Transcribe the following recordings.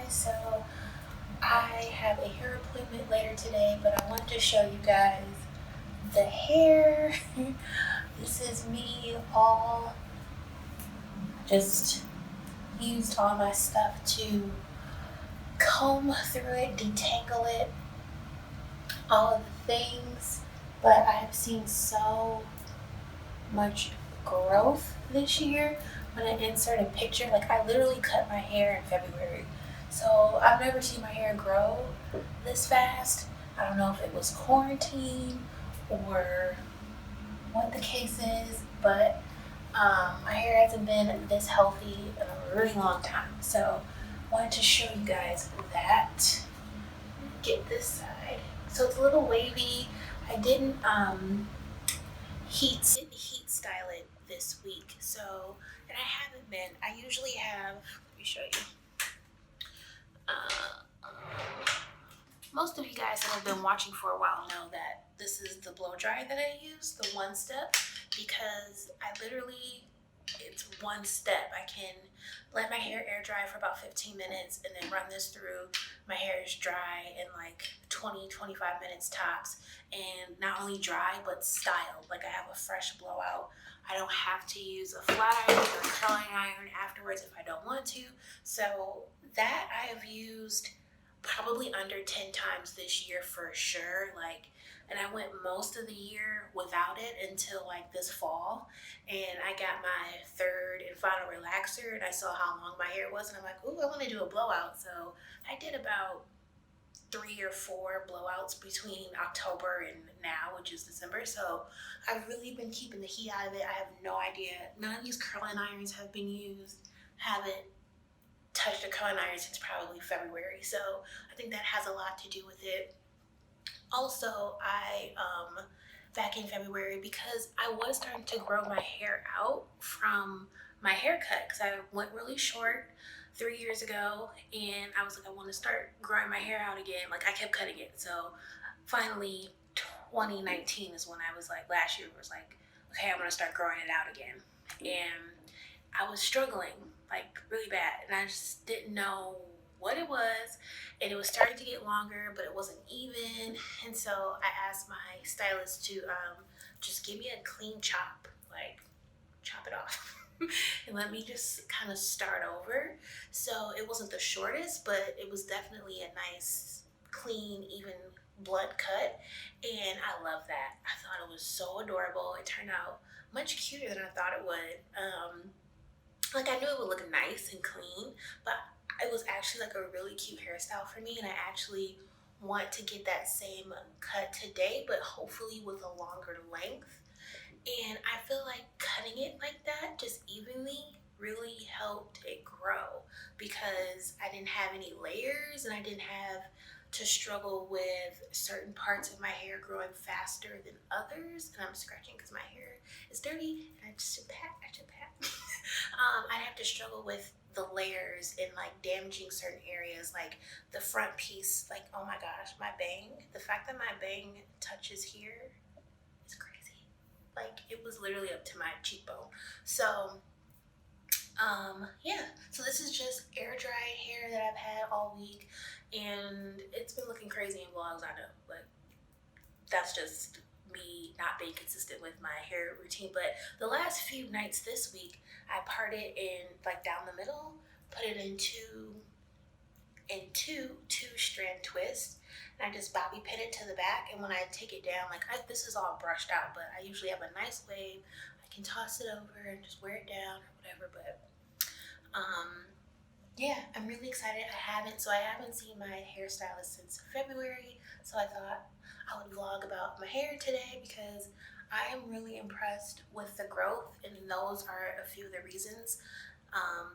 guys, so I have a hair appointment later today, but I wanted to show you guys the hair. This is me all just used all my stuff to comb through it, detangle it, all of the things, but I have seen so much growth this year. When I insert a picture, like I literally cut my hair in February, so I've never seen my hair grow this fast. I don't know if it was quarantine or what the case is, but my hair hasn't been this healthy in a really long time. So I wanted to show you guys that. Get this side. So it's a little wavy. I didn't heat style it this week. So, and I haven't been. I usually have, let me show you. Most of you guys that have been watching for a while know that this is the blow dry that I use, the one step, because it's one step. I can let my hair air dry for about 15 minutes and then run this through. My hair is dry in like 20-25 minutes tops, and not only dry but styled, like I have a fresh blowout. I don't have to use a flat iron or a curling iron afterwards if I don't want to. So that I have used probably under 10 times this year for sure. And I went most of the year without it until like this fall, and I got my third and final relaxer, and I saw how long my hair was, and I'm like, ooh, I want to do a blowout. So I did about 3 or 4 blowouts between October and now, which is December. So I've really been keeping the heat out of it. I have no idea. None of these curling irons have been used. Haven't touched a curling iron since probably February. So I think that has a lot to do with it. Also, I back in February, because I was starting to grow my hair out from my haircut, because I went really short 3 years ago, and I was like, I want to start growing my hair out again. Like I kept cutting it. So finally 2019 is when I was like, last year was like, okay, I'm gonna start growing it out again. And I was struggling like really bad, and I just didn't know what it was, and it was starting to get longer, but it wasn't even. And so I asked my stylist to just give me a clean chop, like chop it off and let me just kind of start over. So it wasn't the shortest, but it was definitely a nice, clean, even blunt cut, and I love that. I thought it was so adorable. It turned out much cuter than I thought it would. Like I knew it would look nice and clean, but it was actually like a really cute hairstyle for me, and I actually want to get that same cut today, but hopefully with a longer length. And I feel like cutting it like that, just evenly, really helped it grow, because I didn't have any layers, and I didn't have to struggle with certain parts of my hair growing faster than others. And I'm scratching because my hair is dirty, and I should pat. I'd have to struggle with the layers and like damaging certain areas, like the front piece. Like, oh my gosh, my bang, the fact that my bang touches here is crazy. Like it was literally up to my cheekbone. So yeah, so this is just air dry hair that I've had all week, and it's been looking crazy in vlogs, I know, but that's just me not being consistent with my hair routine. But the last few nights this week, I parted in like down the middle, put it into two strand twists, and I just bobby pin it to the back. And when I take it down, like this is all brushed out, but I usually have a nice wave. I can toss it over and just wear it down or whatever. But yeah, I'm really excited. I haven't seen my hairstylist since February, so I thought I would vlog about my hair today, because I am really impressed with the growth, and those are a few of the reasons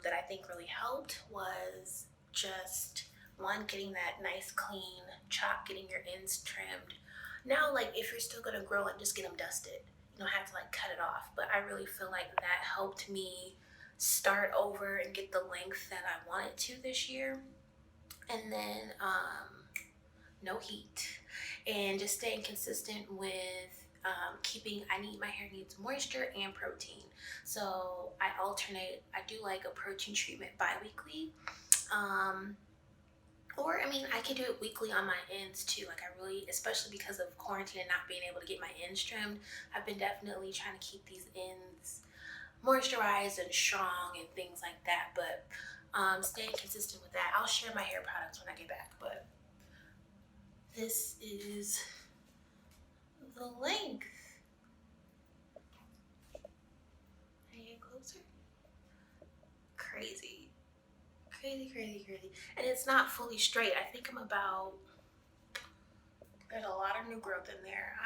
that I think really helped. Was just one, getting that nice clean chop, getting your ends trimmed. Now, like if you're still gonna grow, like just get them dusted. You don't have to like cut it off, but I really feel like that helped me start over and get the length that I wanted to this year. And then no heat, and just staying consistent with my hair needs moisture and protein. So I alternate. I do like a protein treatment bi-weekly. Or, I mean, I could do it weekly on my ends too. Like, I really, especially because of quarantine and not being able to get my ends trimmed, I've been definitely trying to keep these ends moisturized and strong and things like that. But staying consistent with that. I'll share my hair products when I get back. But this is the length. Can you get closer? Crazy. Crazy, crazy, crazy. And it's not fully straight. I think I'm about, there's a lot of new growth in there.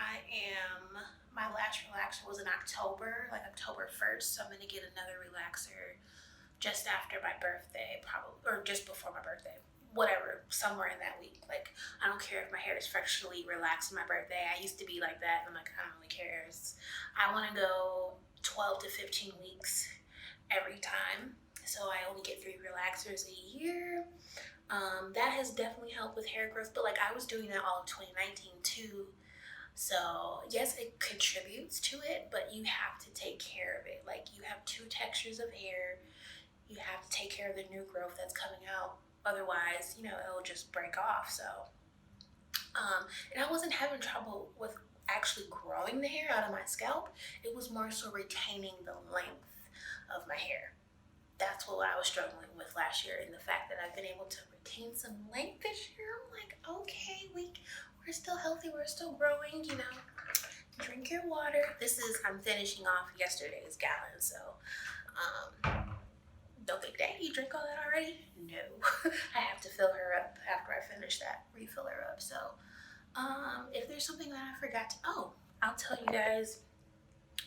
My last relaxer was in October, like October 1st. So I'm gonna get another relaxer just after my birthday, probably, or just before my birthday. Whatever, somewhere in that week. Like, I don't care if my hair is freshly relaxed on my birthday. I used to be like that. I'm like, I don't really care. I wanna go 12 to 15 weeks every time. So I only get 3 relaxers a year. That has definitely helped with hair growth, but like I was doing that all of 2019 too. So yes, it contributes to it, but you have to take care of it. Like, you have 2 textures of hair. You have to take care of the new growth that's coming out. Otherwise, it'll just break off. So, and I wasn't having trouble with actually growing the hair out of my scalp. It was more so retaining the length of my hair. That's what I was struggling with last year, and the fact that I've been able to retain some length this year, I'm like, okay, we're still healthy, we're still growing, Drink your water. I'm finishing off yesterday's gallon, so don't think, dang, you drink all that already? No. I have to fill her up after I finish that, refill her up. So if there's something that I forgot to, I'll tell you guys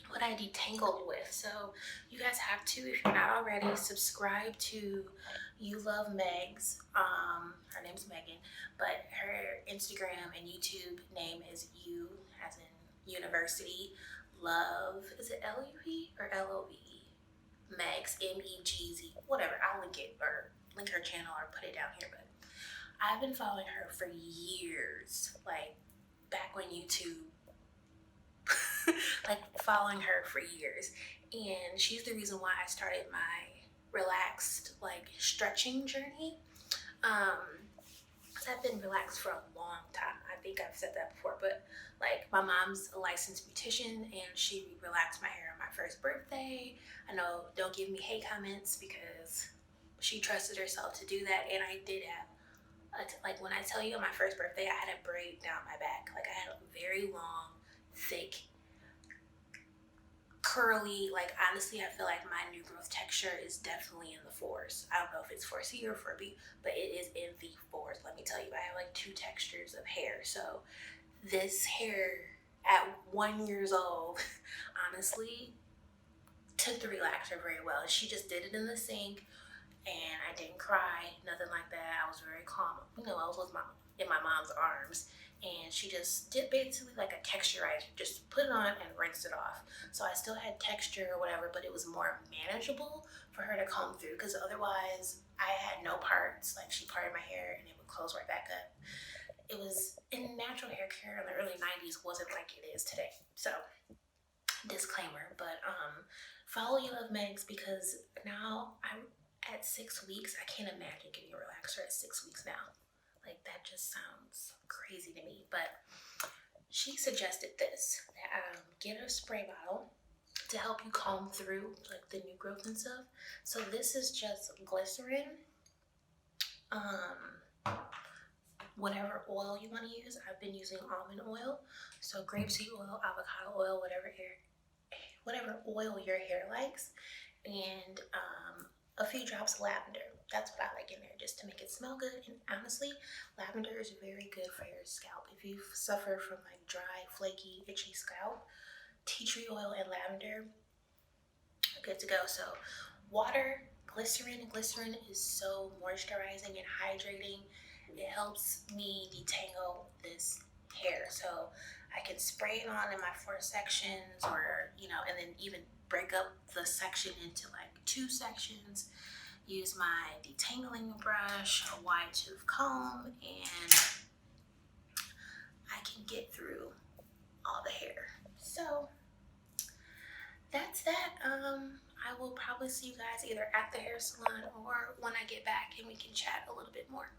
what I detangled with. So you guys have to, if you're not already, subscribe to You Love Megs. Her name's Megan, but her Instagram and YouTube name is You, as in university, love, is it L-U-V or L-O-V-E? Megs, M-E-G-Z, whatever. I'll link it, or link her channel, or put it down here. But I've been following her for years, like back when YouTube, like following her for years, and she's the reason why I started my relaxed, like, stretching journey. I've been relaxed for a long time. I think I've said that before, but like, my mom's a licensed beautician and she relaxed my hair on my first birthday. I know, don't give me hate comments, because she trusted herself to do that, and I did have like, when I tell you, on my first birthday, I had a braid down my back. Like, I had a very long, thick, curly, like, honestly, I feel like my new growth texture is definitely in the 4s. I don't know if it's 4C or 4B, but it is in the 4s. Let me tell you, I have like 2 textures of hair. So this hair at 1 years old, honestly, took the relaxer very well. She just did it in the sink, and I didn't cry, nothing like that. I was very calm. I was in my mom's arms, and she just did basically like a texturizer, just put it on and rinsed it off. So I still had texture or whatever, but it was more manageable for her to comb through, because otherwise I had no parts. Like, she parted my hair and it would close right back up. It was, in natural hair care in the early 90s wasn't like it is today. So, disclaimer. But follow You Love Megs, because now I'm at 6 weeks. I can't imagine getting a relaxer at 6 weeks now. Like, that just sounds crazy to me. But she suggested this, that get a spray bottle to help you comb through like the new growth and stuff. So this is just glycerin, whatever oil you want to use. I've been using almond oil, so grapeseed oil, avocado oil, whatever oil your hair likes, and a few drops of lavender. That's what I like in there, just to make it smell good. And honestly, lavender is very good for your scalp. If you suffer from like dry, flaky, itchy scalp, tea tree oil and lavender, good to go. So water, glycerin. Glycerin is so moisturizing and hydrating. It helps me detangle this hair, so I can spray it on in my 4 sections, or and then even break up the section into like 2 sections. Use my detangling brush, a wide tooth comb, and I can get through all the hair. So that's that. I will probably see you guys either at the hair salon or when I get back and we can chat a little bit more.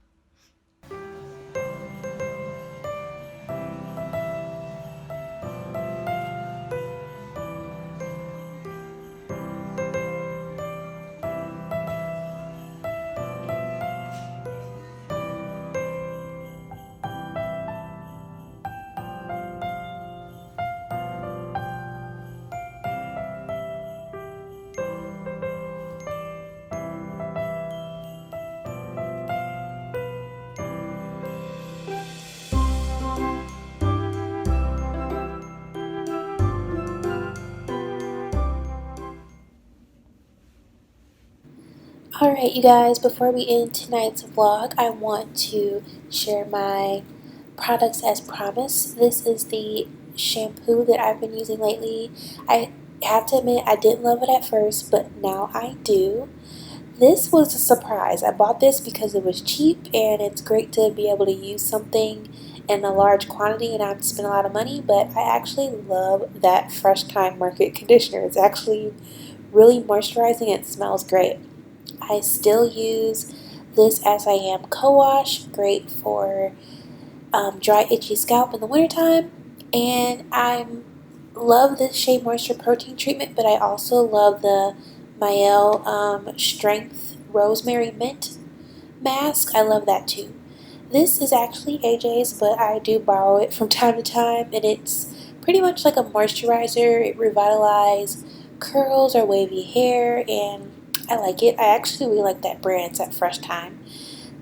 Alright you guys, before we end tonight's vlog, I want to share my products as promised. This is the shampoo that I've been using lately. I have to admit I didn't love it at first, but now I do. This was a surprise. I bought this because it was cheap and it's great to be able to use something in a large quantity and not have to spend a lot of money, but I actually love that Fresh Time Market conditioner. It's actually really moisturizing and it smells great. I still use this as I am co-wash, great for dry itchy scalp in the wintertime. And I love this Shea Moisture Protein Treatment, but I also love the Mielle Strength Rosemary Mint Mask. I love that too. This is actually AJ's, but I do borrow it from time to time, and it's pretty much like a moisturizer. It revitalizes curls or wavy hair, and I like it. I actually really like that brand. It's at Fresh Time.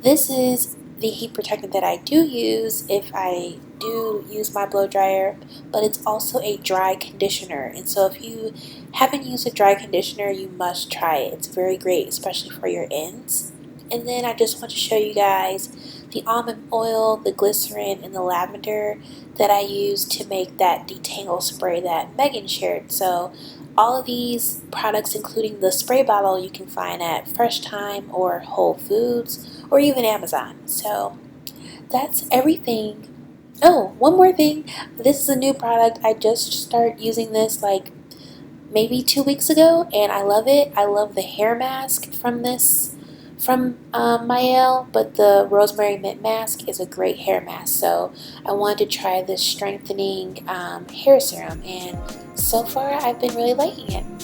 This is the heat protectant that I do use if I do use my blow dryer, but it's also a dry conditioner. And so if you haven't used a dry conditioner, you must try it. It's very great, especially for your ends. And then I just want to show you guys the almond oil, the glycerin, and the lavender that I use to make that detangle spray that Megan shared. So all of these products, including the spray bottle, you can find at Fresh Time or Whole Foods or even Amazon. So that's everything. Oh, one more thing. This is a new product. I just started using this like maybe 2 weeks ago, and I love it. I love the hair mask from this, from Mielle, but the rosemary mint mask is a great hair mask. So I wanted to try this strengthening hair serum, and so far I've been really liking it.